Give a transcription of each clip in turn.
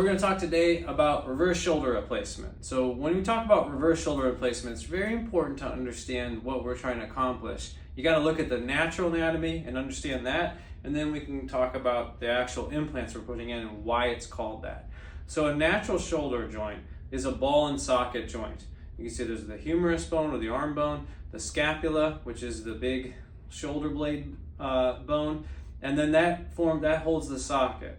We're going to talk today about reverse shoulder replacement. So when we talk about reverse shoulder replacement, it's very important to understand what we're trying to accomplish. You got to look at the natural anatomy and understand that, and then we can talk about the actual implants we're putting in and why it's called that. So a natural shoulder joint is a ball and socket joint. You can see there's the humerus bone or the arm bone, the scapula, which is the big shoulder blade bone, and then that holds the socket.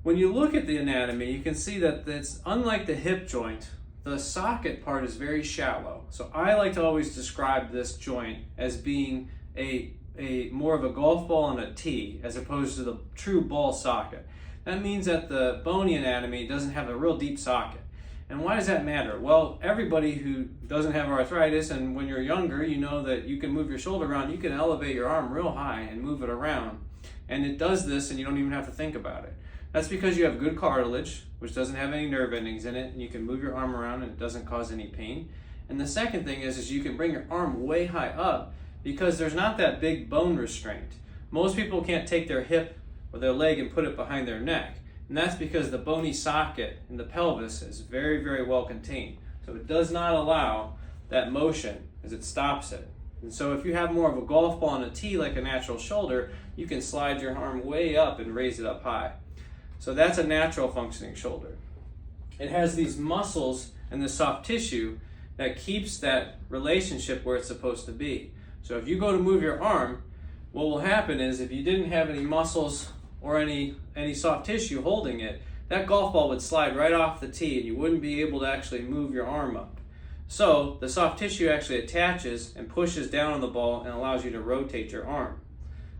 When you look at the anatomy, you can see that it's unlike the hip joint. The socket part is very shallow. So I like to always describe this joint as being a more of a golf ball and a tee as opposed to the true ball socket. That means that the bony anatomy doesn't have a real deep socket. And why does that matter? Well, everybody who doesn't have arthritis, and when you're younger, you know that you can move your shoulder around, you can elevate your arm real high and move it around. And it does this and you don't even have to think about it. That's because you have good cartilage, which doesn't have any nerve endings in it, and you can move your arm around and it doesn't cause any pain. And the second thing is you can bring your arm way high up because there's not that big bone restraint. Most people can't take their hip or their leg and put it behind their neck. And that's because the bony socket in the pelvis is very, very well contained. So it does not allow that motion as it stops it. And so if you have more of a golf ball and a tee like a natural shoulder, you can slide your arm way up and raise it up high. So that's a natural functioning shoulder. It has these muscles and the soft tissue that keeps that relationship where it's supposed to be. So if you go to move your arm, what will happen is if you didn't have any muscles or any soft tissue holding it, that golf ball would slide right off the tee and you wouldn't be able to actually move your arm up. So the soft tissue actually attaches and pushes down on the ball and allows you to rotate your arm.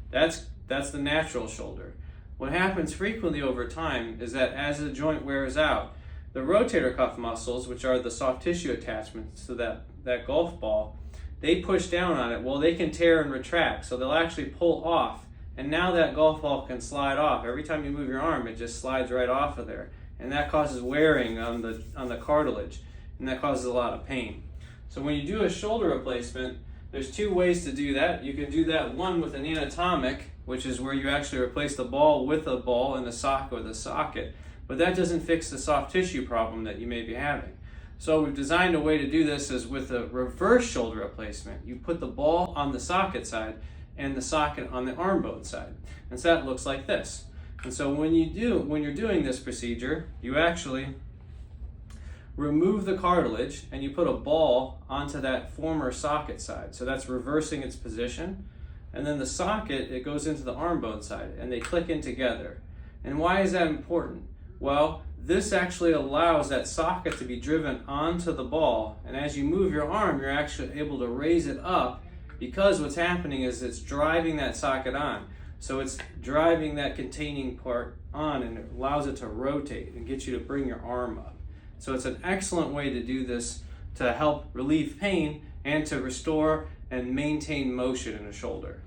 That's the natural shoulder. What happens frequently over time is that as the joint wears out, the rotator cuff muscles, which are the soft tissue attachments to that golf ball, they push down on it. Well, they can tear and retract, so they'll actually pull off. And now that golf ball can slide off. Every time you move your arm, it just slides right off of there. And that causes wearing on the cartilage, and that causes a lot of pain. So when you do a shoulder replacement, there's two ways to do that. You can do that one with an anatomic, which is where you actually replace the ball with a ball and the socket with a socket. But that doesn't fix the soft tissue problem that you may be having. So we've designed a way to do this is with a reverse shoulder replacement. You put the ball on the socket side and the socket on the arm bone side. And so that looks like this. And so when you're doing this procedure, you actually remove the cartilage and you put a ball onto that former socket side. So that's reversing its position. And then the socket, it goes into the arm bone side and they click in together. And why is that important? Well, this actually allows that socket to be driven onto the ball. And as you move your arm, you're actually able to raise it up because what's happening is it's driving that socket on. So it's driving that containing part on and it allows it to rotate and get you to bring your arm up. So it's an excellent way to do this to help relieve pain and to restore and maintain motion in the shoulder.